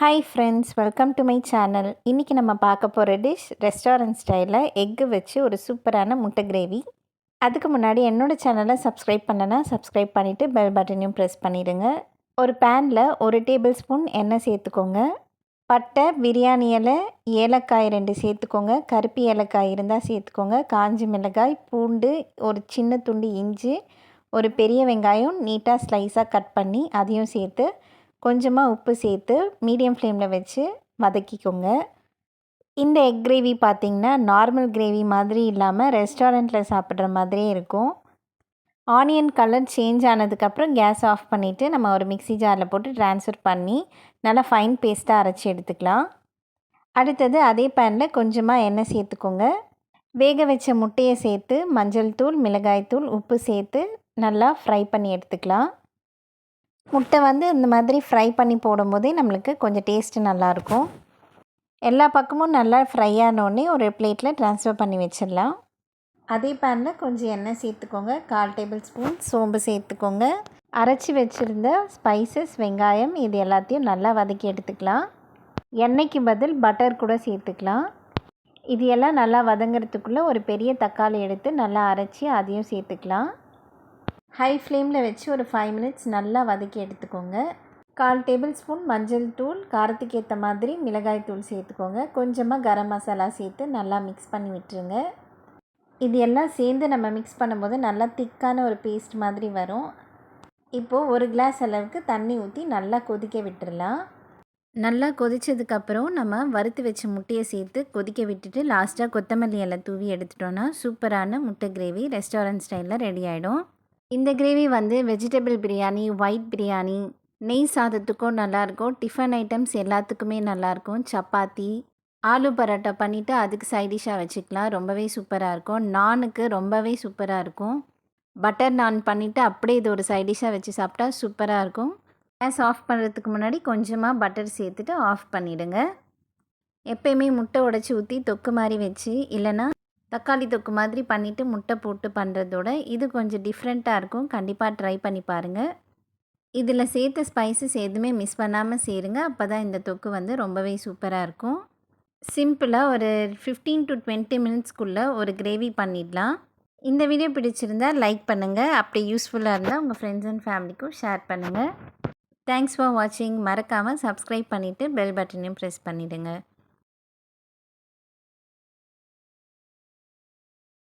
Hi friends, welcome to my channel. இன்றைக்கி நம்ம பார்க்க போகிற டிஷ் ரெஸ்டாரண்ட் ஸ்டைலில் எக்கு வச்சு ஒரு சூப்பரான முட்டை கிரேவி. அதுக்கு முன்னாடி என்னோடய சேனலை சப்ஸ்கிரைப் பண்ணனா சப்ஸ்கிரைப் பண்ணிவிட்டு பெல் பட்டனையும் ப்ரெஸ் பண்ணிவிடுங்க. ஒரு பேனில் 1 டேபிள் ஸ்பூன் எண்ணெய் சேர்த்துக்கோங்க. பட்டை, பிரியாணி இலை, ஏலக்காய் 2 சேர்த்துக்கோங்க. கருப்பு ஏலக்காய் இருந்தால் சேர்த்துக்கோங்க. காஞ்சி மிளகாய், பூண்டு, ஒரு சின்ன துண்டு இஞ்சி, ஒரு பெரிய வெங்காயம் நீட்டாக ஸ்லைஸாக கட் பண்ணி அதையும் சேர்த்து கொஞ்சமாக உப்பு சேர்த்து மீடியம் ஃப்ளேமில் வச்சு வதக்கிக்கோங்க. இந்த எக் கிரேவி பார்த்திங்கன்னா நார்மல் கிரேவி மாதிரி இல்லாமல் ரெஸ்டாரண்ட்டில் சாப்பிட்ற மாதிரியே இருக்கும். ஆனியன் கலர் சேஞ்ச் ஆனதுக்கப்புறம் கேஸ் ஆஃப் பண்ணிவிட்டு நம்ம ஒரு மிக்ஸி ஜாரில் போட்டு ட்ரான்ஸ்ஃபர் பண்ணி நல்லா ஃபைன் பேஸ்ட்டாக அரைச்சி எடுத்துக்கலாம். அடுத்தது அதே பேனில் கொஞ்சமாக எண்ணெய் சேர்த்துக்கோங்க. வேக வச்ச முட்டையை சேர்த்து மஞ்சள் தூள், மிளகாய் தூள், உப்பு சேர்த்து நல்லா ஃப்ரை பண்ணி எடுத்துக்கலாம். முட்டை இந்த மாதிரி ஃப்ரை பண்ணி போடும்போதே நம்மளுக்கு கொஞ்சம் டேஸ்ட்டு நல்லாயிருக்கும். எல்லா பக்கமும் நல்லா ஃப்ரை ஆனோடனே ஒரு பிளேட்டில் ட்ரான்ஸ்ஃபர் பண்ணி வச்சிடலாம். அதே பேனில் கொஞ்சம் எண்ணெய் சேர்த்துக்கோங்க. 1/4 டேபிள் ஸ்பூன் சோம்பு சேர்த்துக்கோங்க. அரைச்சி வச்சுருந்த ஸ்பைசஸ், வெங்காயம் இது எல்லாத்தையும் நல்லா வதக்கி எடுத்துக்கலாம். எண்ணெய்க்கு பதில் பட்டர் கூட சேர்த்துக்கலாம். இது எல்லாம் நல்லா வதங்கிறதுக்குள்ளே ஒரு பெரிய தக்காளி எடுத்து நல்லா அரைச்சி அதையும் சேர்த்துக்கலாம். ஹை ஃப்ளேமில் வச்சு ஒரு 5 மினிட்ஸ் நல்லா வதக்கி எடுத்துக்கோங்க. 1/4 டேபிள் ஸ்பூன் மஞ்சள் தூள், காரத்துக்கு ஏற்ற மாதிரி மிளகாய் தூள் சேர்த்துக்கோங்க. கொஞ்சமாக கரம் மசாலா சேர்த்து நல்லா மிக்ஸ் பண்ணி விட்டுருங்க. இது எல்லாம் சேர்ந்து நம்ம மிக்ஸ் பண்ணும்போது நல்லா திக்கான ஒரு பேஸ்ட் மாதிரி வரும். இப்போது 1 கிளாஸ் அளவுக்கு தண்ணி ஊற்றி நல்லா கொதிக்க விட்டுடலாம். நல்லா கொதித்ததுக்கப்புறம் நம்ம வறுத்து வச்ச முட்டையை சேர்த்து கொதிக்க விட்டுட்டு லாஸ்ட்டாக கொத்தமல்லி இலை தூவி எடுத்துட்டோன்னா சூப்பரான முட்டை கிரேவி ரெஸ்டாரண்ட் ஸ்டைலில் ரெடி ஆகிடும். இந்த gravy vegetable biryani, white biryani, நெய் சாதத்துக்கும் நல்லாயிருக்கும். டிஃபன் ஐட்டம்ஸ் எல்லாத்துக்குமே நல்லாயிருக்கும். சப்பாத்தி, ஆலு பரோட்டா பண்ணிவிட்டு அதுக்கு சைடிஷ்ஷாக வச்சுக்கலாம். ரொம்பவே சூப்பராக இருக்கும். நானுக்கு ரொம்பவே சூப்பராக இருக்கும். பட்டர் நான் பண்ணிவிட்டு அப்படியே இது ஒரு சைடிஷ்ஷாக வச்சு சாப்பிட்டா சூப்பராக இருக்கும். கேஸ் ஆஃப் பண்ணுறதுக்கு முன்னாடி கொஞ்சமாக பட்டர் சேர்த்துட்டு ஆஃப் பண்ணிவிடுங்க. எப்போயுமே முட்டை உடச்சி ஊற்றி தொக்கு மாதிரி வச்சு இல்லைன்னா தக்காளி தொக்கு மாதிரி பண்ணிவிட்டு முட்டை போட்டு பண்ணுறதோட இது கொஞ்சம் டிஃப்ரெண்ட்டாக இருக்கும். கண்டிப்பாக ட்ரை பண்ணி பாருங்கள். இதில் சேர்த்த ஸ்பைசஸ் எதுவுமே மிஸ் பண்ணாமல் சேருங்க. அப்போ தான் இந்த தொக்கு ரொம்பவே சூப்பராக இருக்கும். சிம்பிளாக ஒரு 15 to 20 மினிட்ஸ்க்குள்ளே ஒரு கிரேவி பண்ணிடலாம். இந்த வீடியோ பிடிச்சிருந்தால் லைக் பண்ணுங்கள். அப்படி யூஸ்ஃபுல்லாக இருந்தால் உங்கள் ஃப்ரெண்ட்ஸ் அண்ட் ஃபேமிலிக்கும் ஷேர் பண்ணுங்கள். தேங்க்ஸ் ஃபார் வாட்சிங். மறக்காமல் சப்ஸ்கிரைப் பண்ணிவிட்டு பெல் பட்டனையும் ப்ரெஸ் பண்ணிவிடுங்க.